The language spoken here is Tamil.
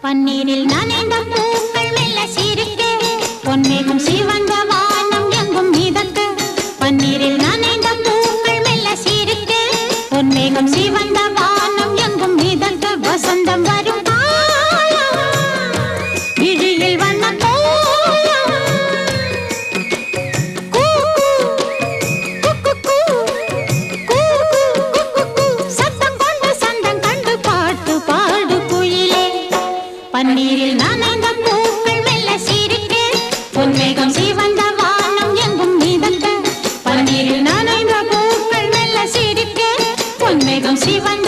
பன்னீரில் நனைந்த பூக்கள் மெல்ல சிரிக்க பொன்மேகம் சிவந்த வானம் எங்கும் மிதக்க பன்னீரில் நனைந்த பூக்கள் மெல்ல சிரிக்க பொன்மேகம் சிவந்த வானம் எங்கும் மிதக்க வசந்தம் வரும் காலம் விழியில் வண்ண கோலம் கூ கூ கூ கூ கூ சத்தம் கொண்டு சந்தம் கண்டு பாட்டு பாடு குயிலே பன்னீரில் நனைந்த பூக்கள் மெல்ல சிரிக்க பொன்மேகம் சிவந்த வானம் எங்கும் மிதக்க பன்னீரில் நனைந்த பூக்கள் மெல்ல சிரிக்க பொன்மேகம் சிவந்த